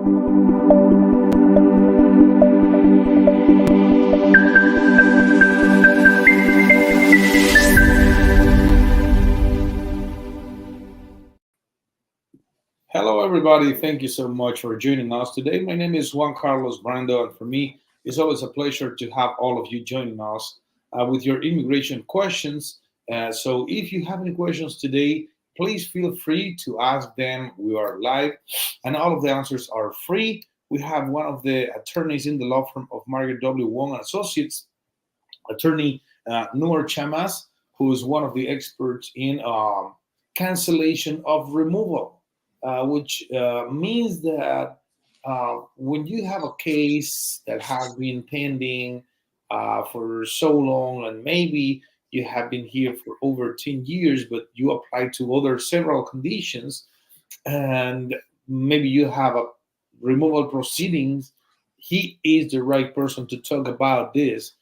Hello, everybody. Thank you so much for joining us today. My name is Juan Carlos Brando, and for me, it's always a pleasure to have all of you joining us with your immigration questions. So, if you have any questions today, please feel free to ask them. We are live, and all of the answers are free. We have one of the attorneys in the law firm of Margaret W. Wong and Associates, attorney Noor Chamas, who is one of the experts in cancellation of removal, which means that when you have a case that has been pending for so long, and maybe you have been here for over 10 years, but you apply to other several conditions, and maybe you have a removal proceedings, he is the right person to talk about this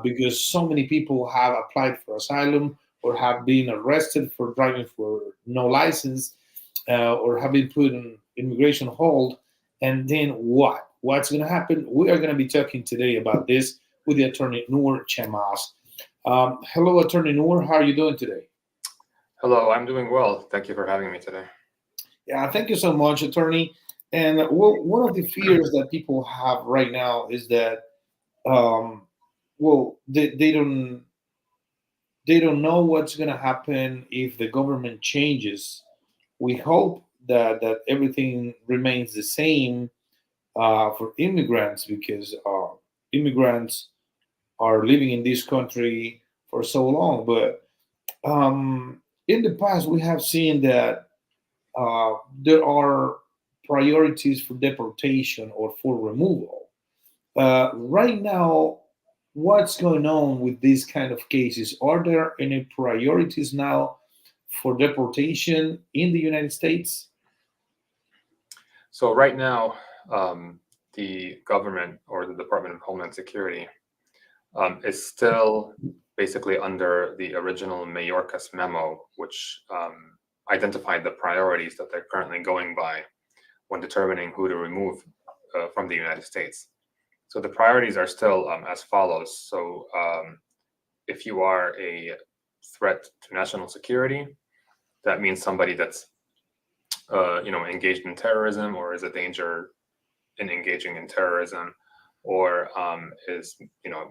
because so many people have applied for asylum or have been arrested for driving for no license or have been put in immigration hold. And then what? What's going to happen? We are going to be talking today about this with the attorney Noor Chamas. Hello, attorney Noor. How are you doing today? Hello, I'm doing well. Thank you for having me today. Yeah, thank you so much, attorney. And one of the fears that people have right now is that, they don't know what's going to happen if the government changes. We hope that everything remains the same for immigrants because immigrants are living in this country for so long. But in the past, we have seen that there are priorities for deportation or for removal. Right now, what's going on with these kind of cases? Are there any priorities now for deportation in the United States? So right now, the government or the Department of Homeland Security is still basically under the original Mayorkas memo, which identified the priorities that they're currently going by when determining who to remove from the United States. So the priorities are still as follows. So if you are a threat to national security, that means somebody that's engaged in terrorism or is a danger in engaging in terrorism, or is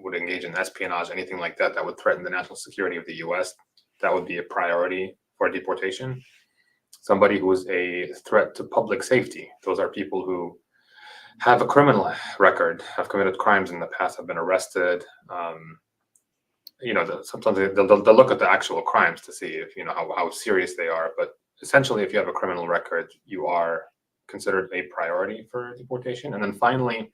would engage in espionage, anything like that that would threaten the national security of the U.S. That would be a priority for deportation. Somebody who is a threat to public safety. Those are people who have a criminal record, have committed crimes in the past, have been arrested. Sometimes they'll look at the actual crimes to see if how serious they are. But essentially, if you have a criminal record, you are considered a priority for deportation. And then finally,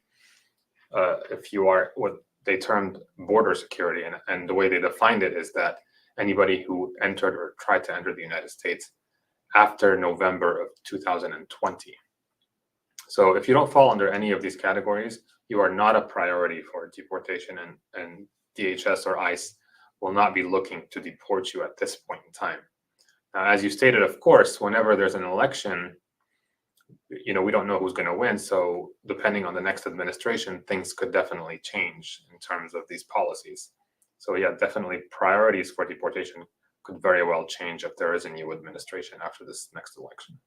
if you are what they termed border security, and the way they defined it is that anybody who entered or tried to enter the United States after November of 2020. So if you don't fall under any of these categories, you are not a priority for deportation, and DHS or ICE will not be looking to deport you at this point in time. Now, as you stated, of course, whenever there's an election, we don't know who's going to win. So depending on the next administration, things could definitely change in terms of these policies. So yeah, definitely priorities for deportation could very well change if there is a new administration after this next election.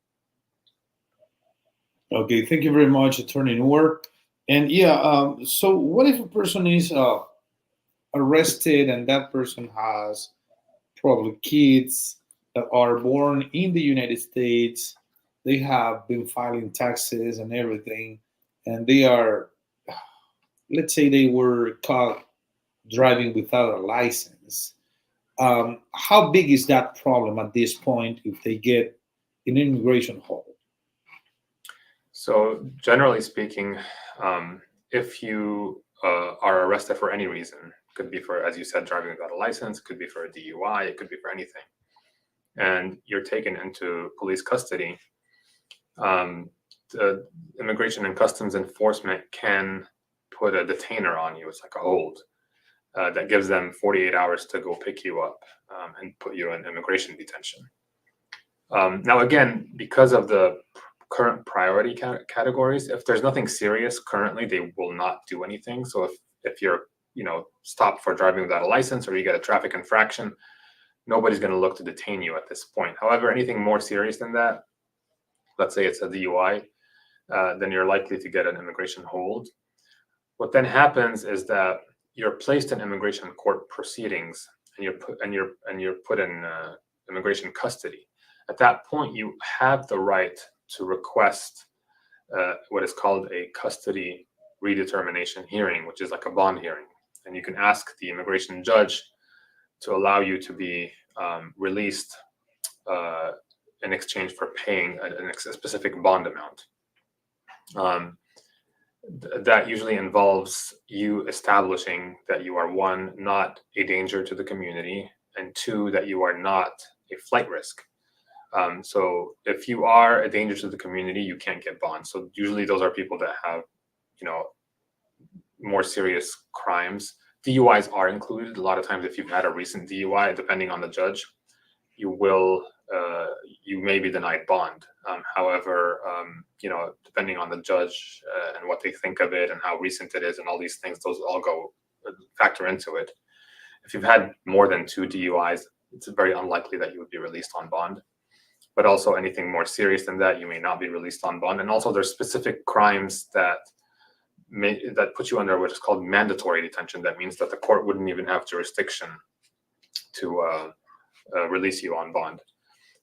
Okay, thank you very much, attorney Noor. And yeah, so what if a person is arrested and that person has probably kids that are born in the United States? They have been filing taxes and everything, and they are, let's say, they were caught driving without a license. How big is that problem at this point if they get an immigration hold? So generally speaking, if you are arrested for any reason, could be for, as you said, driving without a license, could be for a DUI, it could be for anything, and you're taken into police custody, the Immigration and Customs Enforcement can put a detainer on you. It's like a hold that gives them 48 hours to go pick you up and put you in immigration detention. Now, again, because of the current priority categories. If there's nothing serious currently, they will not do anything. So if you're stopped for driving without a license, or you get a traffic infraction, nobody's going to look to detain you at this point. However, anything more serious than that, let's say it's a DUI, then you're likely to get an immigration hold. What then happens is that you're placed in immigration court proceedings, and you're put in immigration custody. At that point, you have the right to request what is called a custody redetermination hearing, which is like a bond hearing, and you can ask the immigration judge to allow you to be released in exchange for paying a specific bond amount. That usually involves you establishing that you are, one, not a danger to the community, and two, that you are not a flight risk. So if you are a danger to the community, you can't get bond. So usually those are people that have, more serious crimes. DUIs are included. A lot of times, if you've had a recent DUI, depending on the judge, you may be denied bond. However, depending on the judge and what they think of it and how recent it is and all these things, those all factor into it. If you've had more than 2 DUIs, it's very unlikely that you would be released on bond. But also anything more serious than that, you may not be released on bond. And also there's specific crimes that put you under what is called mandatory detention. That means that the court wouldn't even have jurisdiction to release you on bond.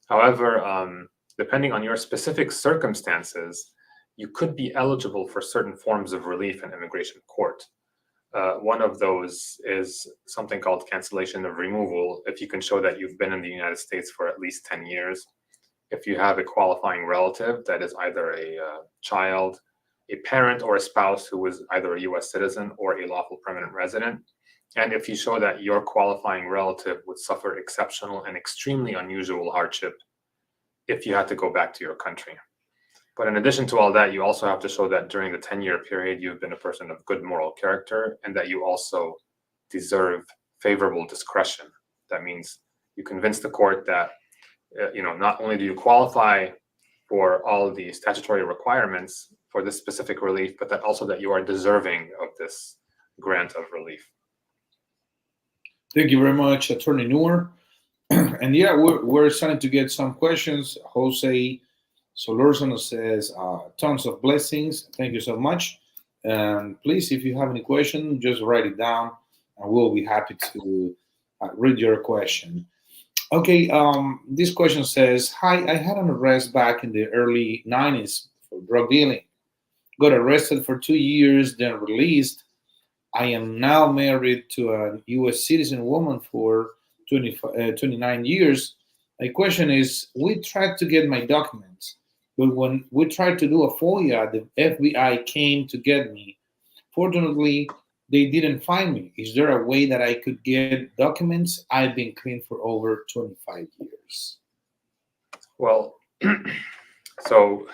However, depending on your specific circumstances, you could be eligible for certain forms of relief in immigration court. One of those is something called cancellation of removal, if you can show that you've been in the United States for at least 10 years. If you have a qualifying relative that is either a child, a parent, or a spouse who is either a U.S. citizen or a lawful permanent resident, and if you show that your qualifying relative would suffer exceptional and extremely unusual hardship if you had to go back to your country. But in addition to all that, you also have to show that during the 10-year period, you've been a person of good moral character and that you also deserve favorable discretion. That means you convince the court that, not only do you qualify for all the statutory requirements for this specific relief, but that also that you are deserving of this grant of relief. Thank you very much, Attorney Noor. And yeah, we're starting to get some questions. Jose Solorzano says, tons of blessings. Thank you so much. And please, if you have any question, just write it down and we'll be happy to read your question. Okay, this question says, hi, I had an arrest back in the early 90s for drug dealing. Got arrested for 2 years, then released. I am now married to a U.S. citizen woman for 29 years. My question is, we tried to get my documents, but when we tried to do a FOIA, the FBI came to get me. Fortunately, they didn't find me. Is there a way that I could get documents? I've been clean for over 25 years. Well, so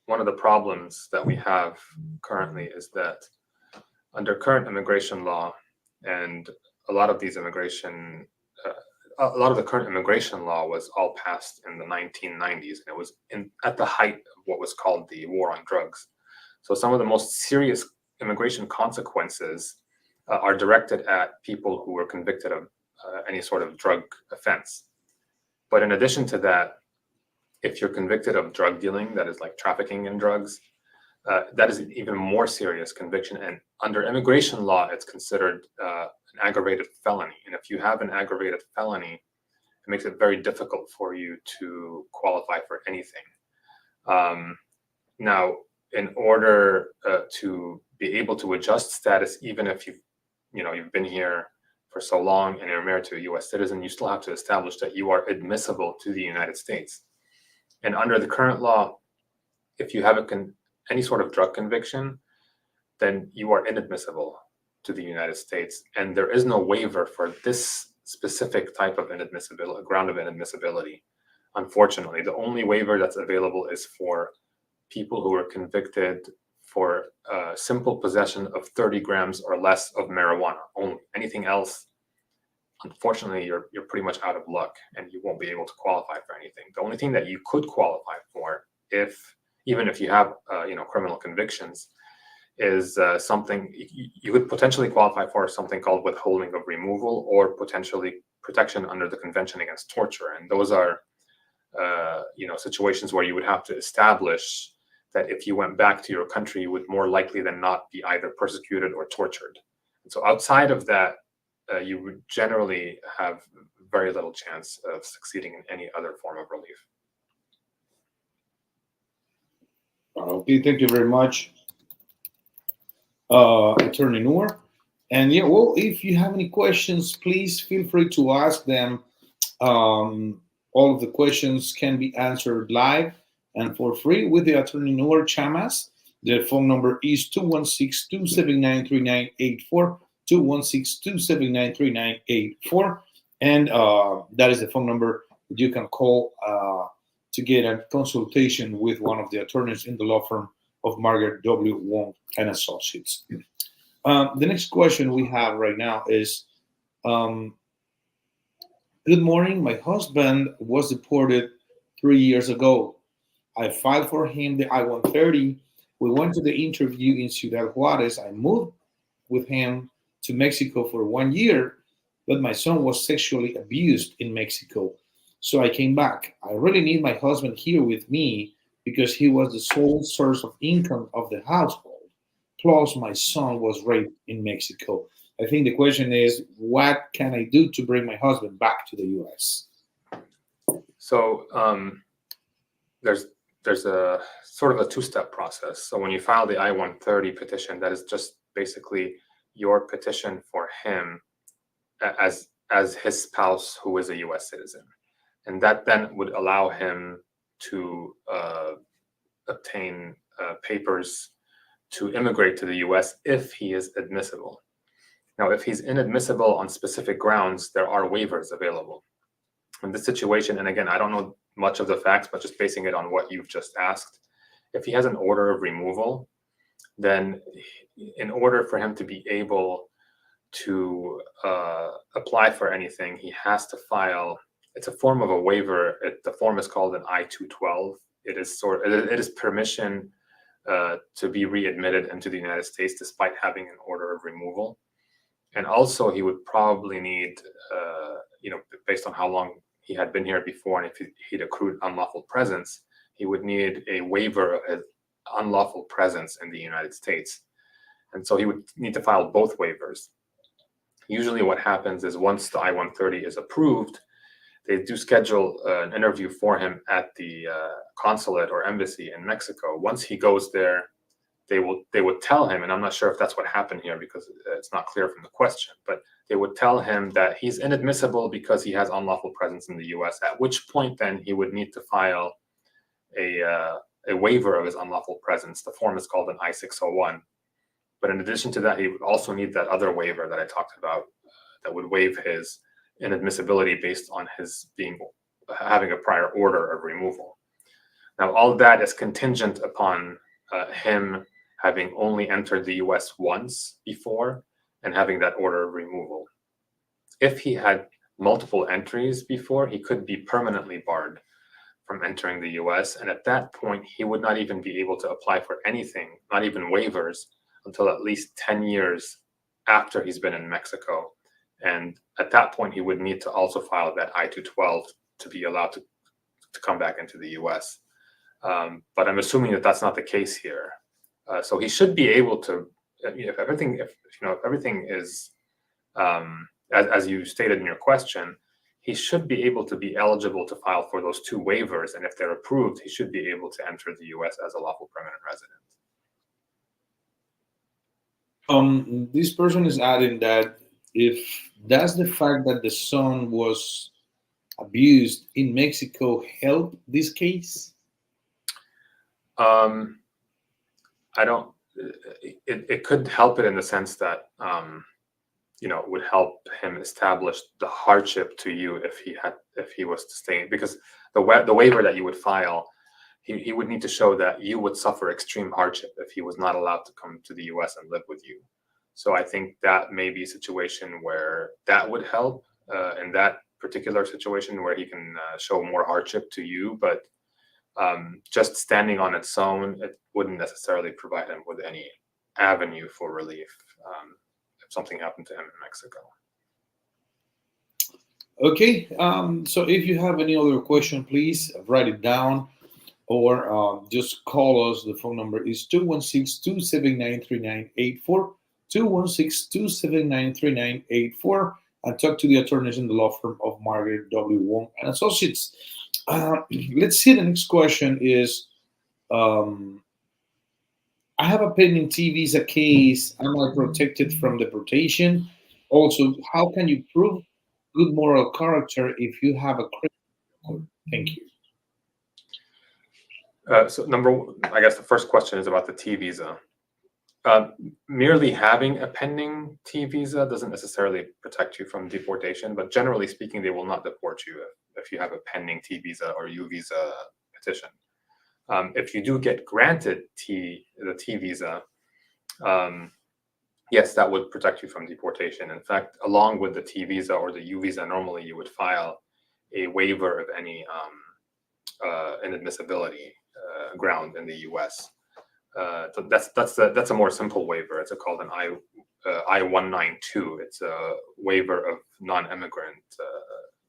one of the problems that we have currently is that under current immigration law, and a lot of the current immigration law was all passed in the 1990s, and it was at the height of what was called the war on drugs. So some of the most serious immigration consequences are directed at people who were convicted of any sort of drug offense. But in addition to that, if you're convicted of drug dealing, that is like trafficking in drugs, that is an even more serious conviction. And under immigration law, it's considered an aggravated felony. And if you have an aggravated felony, it makes it very difficult for you to qualify for anything. Now, in order to be able to adjust status, even if you've been here for so long and you're married to a U.S. citizen, you still have to establish that you are admissible to the United States. And under the current law, if you have any sort of drug conviction, then you are inadmissible to the United States. And there is no waiver for this specific type of inadmissibility, ground of inadmissibility. Unfortunately, the only waiver that's available is for people who are convicted for simple possession of 30 grams or less of marijuana only. Anything else, unfortunately, you're pretty much out of luck and you won't be able to qualify for anything. The only thing that you could qualify for, if even if you have criminal convictions, is something you could potentially qualify for something called withholding of removal or potentially protection under the Convention Against Torture. And those are situations where you would have to establish that if you went back to your country, you would more likely than not be either persecuted or tortured. And so outside of that, you would generally have very little chance of succeeding in any other form of relief. Okay, thank you very much, Attorney Noor. And yeah, well, if you have any questions, please feel free to ask them. All of the questions can be answered live and for free with the Attorney Noor Chamas. The phone number is 216-279-3984, 216-279-3984. And that is the phone number that you can call to get a consultation with one of the attorneys in the law firm of Margaret W. Wong and Associates. The next question we have right now is, good morning. My husband was deported 3 years ago. I filed for him the I-130. We went to the interview in Ciudad Juarez. I moved with him to Mexico for 1 year, but my son was sexually abused in Mexico. So I came back. I really need my husband here with me because he was the sole source of income of the household. Plus, my son was raped in Mexico. I think the question is, what can I do to bring my husband back to the U.S.? So there's a sort of a two-step process. So when you file the I-130 petition, that is just basically your petition for him as his spouse who is a U.S. citizen. And that then would allow him to obtain papers to immigrate to the U.S. if he is admissible. Now, if he's inadmissible on specific grounds, there are waivers available. In this situation, and again, I don't know much of the facts, but just basing it on what you've just asked, if he has an order of removal, then in order for him to be able to apply for anything, he has to file. It's a form of a waiver. The form is called an I-212. It is permission to be readmitted into the United States despite having an order of removal. And also, he would probably need, based on how long he had been here before, and if he'd accrued unlawful presence, he would need a waiver of his unlawful presence in the United States. And so he would need to file both waivers. Usually what happens is once the I-130 is approved, they do schedule an interview for him at the consulate or embassy in Mexico. Once he goes there, they would tell him, and I'm not sure if that's what happened here because it's not clear from the question, but they would tell him that he's inadmissible because he has unlawful presence in the U.S., at which point then he would need to file a waiver of his unlawful presence. The form is called an I-601. But in addition to that, he would also need that other waiver that I talked about that would waive his inadmissibility based on his having a prior order of removal. Now, all of that is contingent upon him having only entered the U.S. once before and having that order of removal. If he had multiple entries before, he could be permanently barred from entering the U.S. And at that point, he would not even be able to apply for anything, not even waivers, until at least 10 years after he's been in Mexico. And at that point, he would need to also file that I-212 to be allowed to come back into the U.S. But I'm assuming that that's not the case here. So he should be able to, if everything is as you stated in your question, he should be able to be eligible to file for those two waivers, and if they're approved, he should be able to enter the U.S. as a lawful permanent resident. This person is adding that if does the fact that the son was abused in Mexico help this case? I don't. It could help it in the sense that it would help him establish the hardship to you if he was to stay, because the waiver that you would file, he would need to show that you would suffer extreme hardship if he was not allowed to come to the U.S. and live with you. So I think that may be a situation where that would help in that particular situation where he can show more hardship to you. But Just standing on its own, it wouldn't necessarily provide him with any avenue for relief if something happened to him in Mexico. Okay, so if you have any other question, please write it down or just call us. The phone number is 216-279-3984, 216-279-3984, and talk to the attorneys in the law firm of Margaret W. Wong and Associates. Let's see, the next question is, um, I have a pending T visa case. Am I protected from deportation? Also, how can you prove good moral character if you have a criminal record? Thank you. So I guess the first question is about the T visa. Merely having a pending T visa doesn't necessarily protect you from deportation, but generally speaking, they will not deport you if you have a pending T visa or U visa petition. If you do get granted the T visa, yes, that would protect you from deportation. In fact, along with the T visa or the U visa, normally you would file a waiver of any inadmissibility ground in the U.S. So that's a more simple waiver. It's called an I-192. It's a waiver of non-immigrant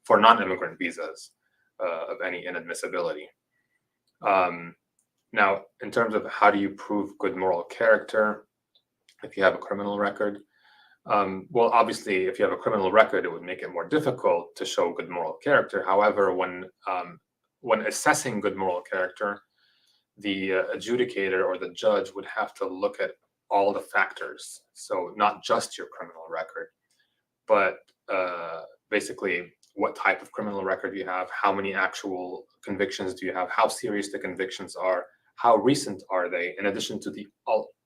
for non-immigrant visas of any inadmissibility. Now, in terms of how do you prove good moral character if you have a criminal record? Well, obviously, if you have a criminal record, it would make it more difficult to show good moral character. However, when assessing good moral character, the adjudicator or the judge would have to look at all the factors. So not just your criminal record, but basically what type of criminal record you have, how many actual convictions do you have, how serious the convictions are, how recent are they, in addition to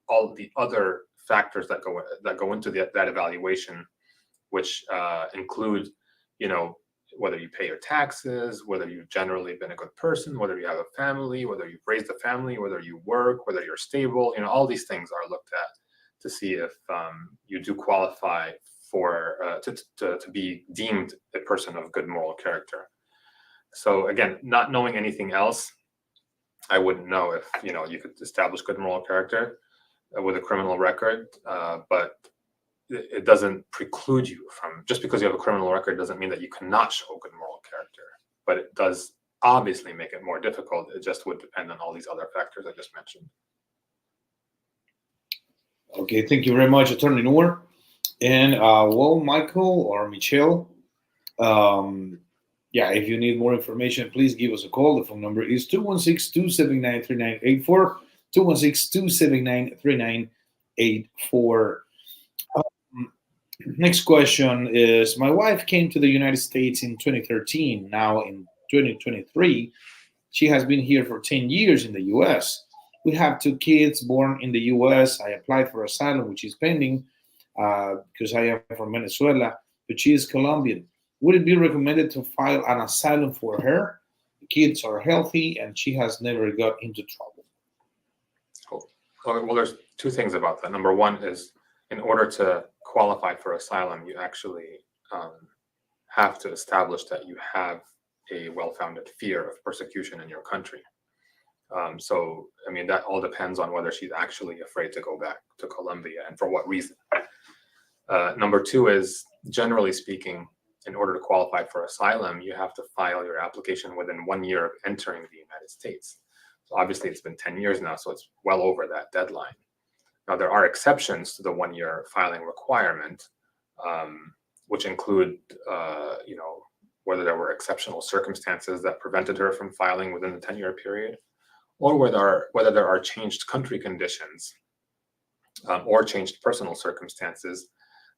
all the other factors that go into that evaluation, which include, whether you pay your taxes, whether you've generally been a good person, whether you have a family, whether you've raised a family, whether you work, whether you're stable. All these things are looked at to see if you do qualify for to be deemed a person of good moral character. So again, not knowing anything else, I wouldn't know if you could establish good moral character with a criminal record, but it doesn't preclude you from, just because you have a criminal record doesn't mean that you cannot show good moral character, but it does obviously make it more difficult. It just would depend on all these other factors I just mentioned. Okay, thank you very much, Attorney Noor. And well, Michael or Michelle, if you need more information, please give us a call. The phone number is 216-279-3984, 216-279-3984. Next question is, my wife came to the United States in 2013. Now in 2023, she has been here for 10 years in the U.S. We have 2 kids born in the U.S. I applied for asylum, which is pending because I am from Venezuela, but she is Colombian. Would it be recommended to file an asylum for her? The kids are healthy and she has never got into trouble. Cool. Well, there's 2 things about that. Number one is, in order to qualify for asylum, you actually have to establish that you have a well-founded fear of persecution in your country. So, that all depends on whether she's actually afraid to go back to Colombia and for what reason. Number 2 is, generally speaking, in order to qualify for asylum, you have to file your application within 1 year of entering the United States. So obviously it's been 10 years now, so it's well over that deadline. Now, there are exceptions to the 1 year filing requirement, which include, whether there were exceptional circumstances that prevented her from filing within the 10-year period, or whether there are changed country conditions or changed personal circumstances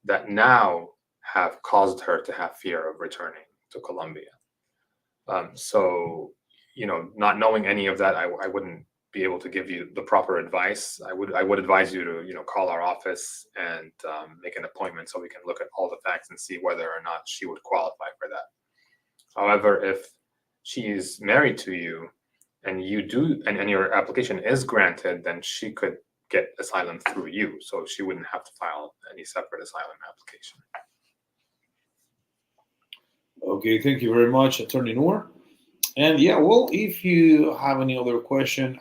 that now have caused her to have fear of returning to Colombia. So, not knowing any of that, I wouldn't be able to give you the proper advice. I would advise you to call our office and make an appointment so we can look at all the facts and see whether or not she would qualify for that. However, if she is married to you and your application is granted, then she could get asylum through you, so she wouldn't have to file any separate asylum application. Okay, thank you very much, Attorney Noor. And yeah, well, if you have any other question,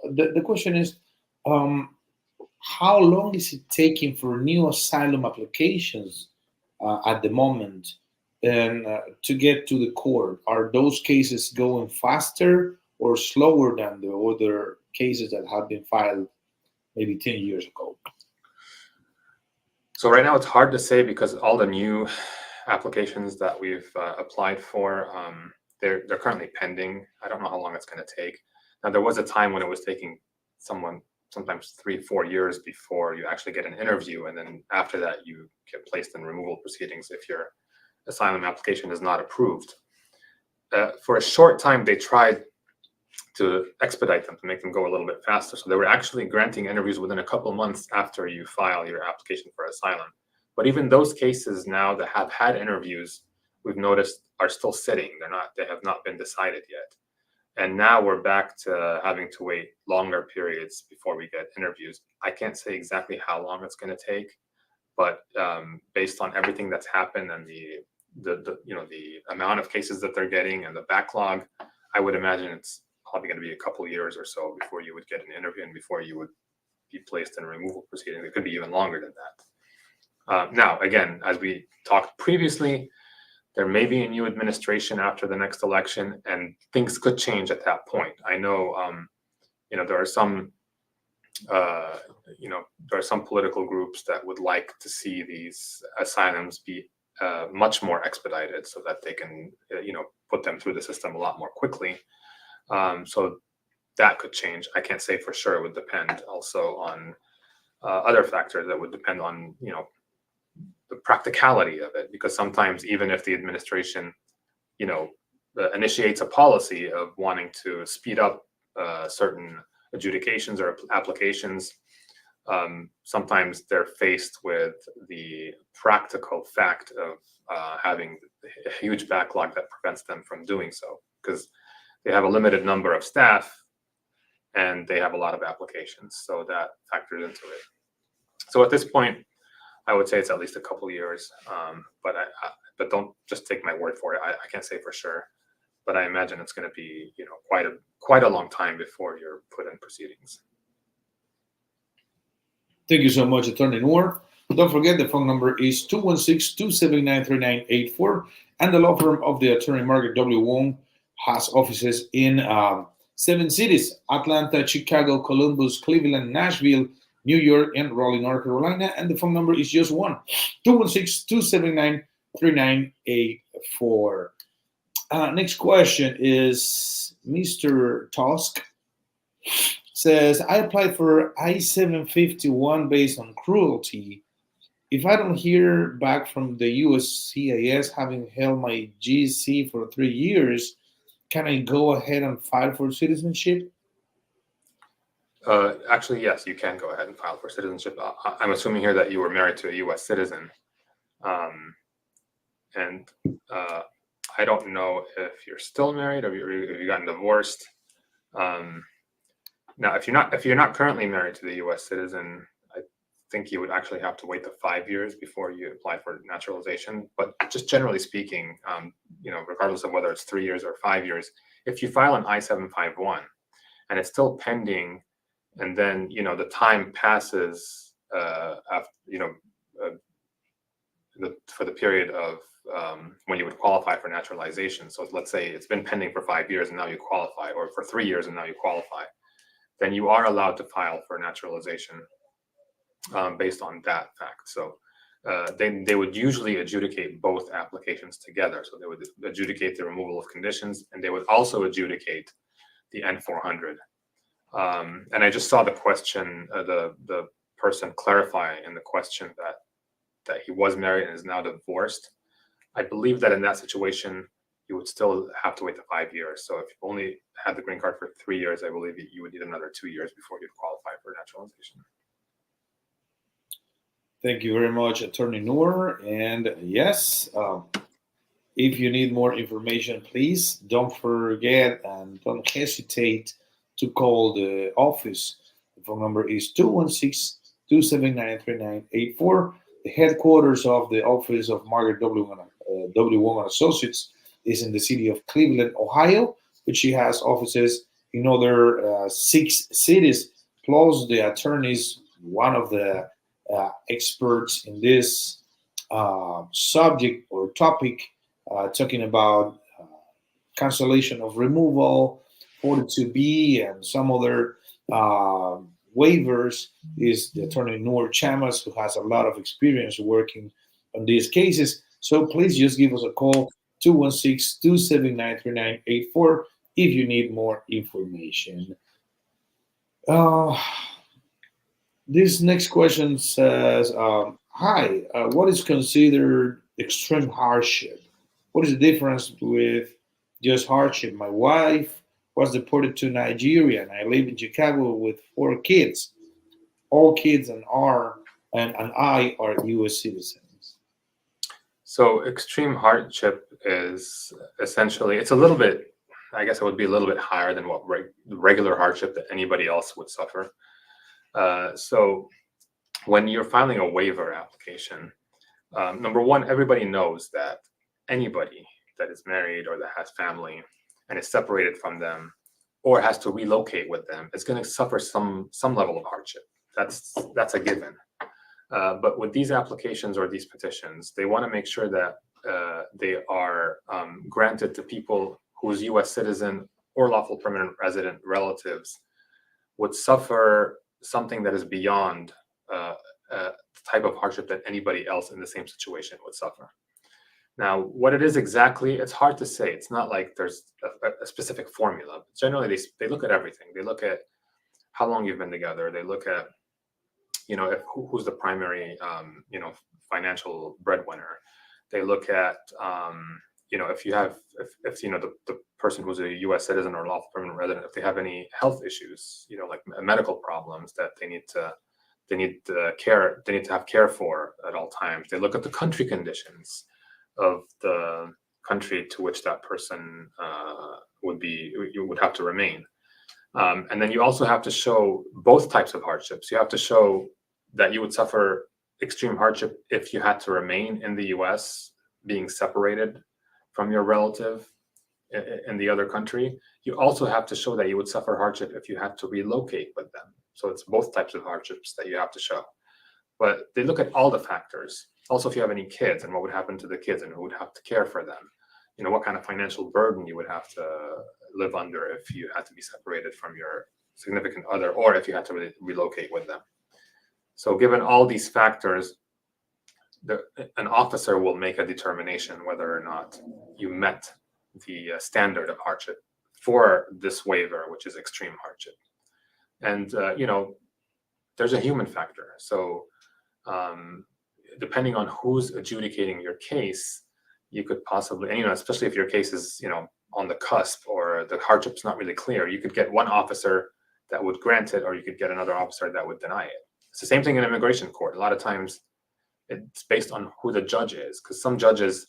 the question is, um, how long is it taking for new asylum applications at the moment and to get to the court? Are those cases going faster or slower than the other cases that have been filed maybe 10 years ago? So right now it's hard to say because all the new applications that we've applied for, they're currently pending. I don't know how long it's going to take. Now there was a time when it was taking someone sometimes 3-4 years before you actually get an interview, and then after that you get placed in removal proceedings if your asylum application is not approved. For a short time, they tried to expedite them, to make them go a little bit faster. So they were actually granting interviews within a couple months after you file your application for asylum. But even those cases now that have had interviews, we've noticed are still sitting. They have not been decided yet. And now we're back to having to wait longer periods before we get interviews. I can't say exactly how long it's going to take, but based on everything that's happened and the amount of cases that they're getting and the backlog, I would imagine it's probably going to be a couple of years or so before you would get an interview and before you would be placed in removal proceedings. It could be even longer than that. Now, again, as we talked previously, there may be a new administration after the next election, and things could change at that point. I know, there are some, there are some political groups that would like to see these asylums be much more expedited, so that they can, put them through the system a lot more quickly. So that could change. I can't say for sure. It would depend also on other factors that would depend on, the practicality of it. Because sometimes even if the administration, initiates a policy of wanting to speed up certain adjudications or applications, sometimes they're faced with the practical fact of having a huge backlog that prevents them from doing so, because they have a limited number of staff and they have a lot of applications. So that factors into it. So at this point, I would say it's at least a couple of years, but don't just take my word for it. I can't say for sure, but I imagine it's going to be quite a long time before you're put in proceedings. Thank you so much, Attorney Noor. Don't forget the phone number is 216-279-3984, and the law firm of the attorney Margaret W. Wong has offices in 7 cities: Atlanta, Chicago, Columbus, Cleveland, Nashville, New York, and Raleigh, North Carolina. And the phone number is just one, 216-279-3984. Next question is Mr. Tusk. Says, I applied for I-751 based on cruelty. If I don't hear back from the USCIS, having held my GC for 3 years, can I go ahead and file for citizenship? Actually, yes, you can go ahead and file for citizenship. I'm assuming here that you were married to a U.S. citizen. And I don't know if you're still married or if you've gotten divorced. Now, if you're not currently married to the U.S. citizen, I think you would actually have to wait the 5 years before you apply for naturalization. But just generally speaking, regardless of whether it's 3 years or 5 years, if you file an I-751 and it's still pending, and then the time passes after for the period of when you would qualify for naturalization. So let's say it's been pending for 5 years and now you qualify, or for 3 years and now you qualify. Then you are allowed to file for naturalization based on that fact. So they would usually adjudicate both applications together. So they would adjudicate the removal of conditions, and they would also adjudicate the N-400. And I just saw the question, the person clarify in the question that he was married and is now divorced. I believe that in that situation, you would still have to wait the 5 years. So if you only had the green card for 3 years, I believe you would need another 2 years before you'd qualify for naturalization. Thank you very much, Attorney Noor. And yes, if you need more information, please don't forget and don't hesitate to call the office. The phone number is 216-279-3984. The headquarters of the office of Margaret W. Wong and Associates is in the city of Cleveland, Ohio. but she has offices in other 6 cities. Plus, the attorney is one of the experts in this subject or topic, talking about cancellation of removal, 42B, and some other uh, waivers. Is the attorney Noor Chamas, who has a lot of experience working on these cases. So please just give us a call, 216-279-3984, if you need more information. Uh, this next question says, hi, what is considered extreme hardship? What is the difference with just hardship? My wife was deported to Nigeria and I live in Chicago with 4 kids. All kids and I are US citizens. So extreme hardship is essentially, it's a little bit, I guess it would be a little bit higher than what regular hardship that anybody else would suffer. So when you're filing a waiver application, number one, everybody knows that anybody that is married or that has family and is separated from them or has to relocate with them is going to suffer some level of hardship. That's a given. But with these applications or these petitions, they want to make sure that they are granted to people whose U.S. citizen or lawful permanent resident relatives would suffer something that is beyond the type of hardship that anybody else in the same situation would suffer. Now, what it is exactly, it's hard to say. It's not like there's a specific formula. But generally, they look at everything. They look at how long you've been together. They look at, who's the primary, financial breadwinner. They look at, if the person who's a U.S. citizen or lawful permanent resident, if they have any health issues, like medical problems that they need to have care for at all times. They look at the country conditions of the country to which that person would have to remain. And then you also have to show both types of hardships. You have to show that you would suffer extreme hardship if you had to remain in the U.S., being separated from your relative in the other country. You also have to show that you would suffer hardship if you had to relocate with them. So it's both types of hardships that you have to show. But they look at all the factors. Also, if you have any kids and what would happen to the kids and who would have to care for them, what kind of financial burden you would have to live under if you had to be separated from your significant other or if you had to relocate with them. So given all these factors, an officer will make a determination whether or not you met the standard of hardship for this waiver, which is extreme hardship. And, there's a human factor. So depending on who's adjudicating your case, you could possibly, and, especially if your case is, on the cusp or the hardship's not really clear, you could get one officer that would grant it, or you could get another officer that would deny it. It's the same thing in immigration court. A lot of times it's based on who the judge is, because some judges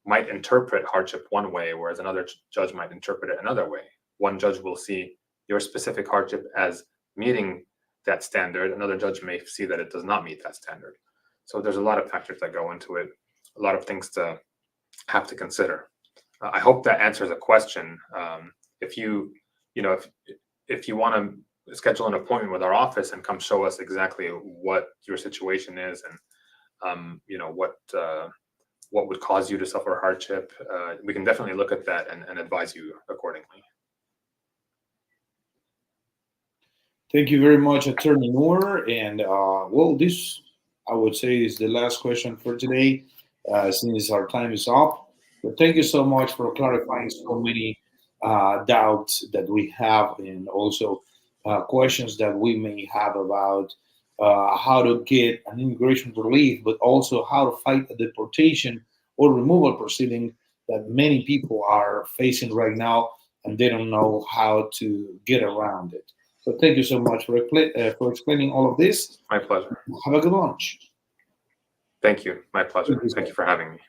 might interpret hardship one way, whereas another judge might interpret it another way. One judge will see your specific hardship as meeting that standard. Another judge may see that it does not meet that standard. So there's a lot of factors that go into it, a lot of things to have to consider. I hope that answers a question. If you want to schedule an appointment with our office and come show us exactly what your situation is and what would cause you to suffer hardship, we can definitely look at that and advise you accordingly. Thank you very much, Attorney Noor. And this, I would say, is the last question for today, since our time is up. But thank you so much for clarifying so many doubts that we have, and also questions that we may have about how to get an immigration relief, but also how to fight a deportation or removal proceeding that many people are facing right now, and they don't know how to get around it. So thank you so much for explaining all of this. My pleasure. Have a good lunch. Thank you. My pleasure. Thank you for having me.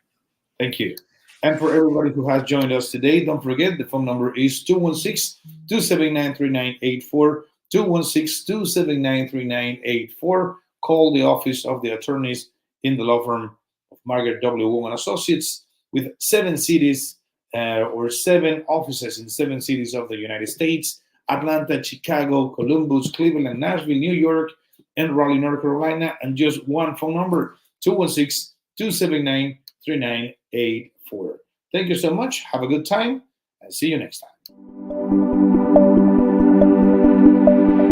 Thank you. And for everybody who has joined us today, don't forget the phone number is 216-279-3984, 216-279-3984. Call the office of the attorneys in the law firm of Margaret W. Wong and Associates with 7 cities or 7 offices in 7 cities of the United States: Atlanta, Chicago, Columbus, Cleveland, Nashville, New York, and Raleigh, North Carolina, and just one phone number: 216-279-3984. Thank you so much. Have a good time, and see you next time.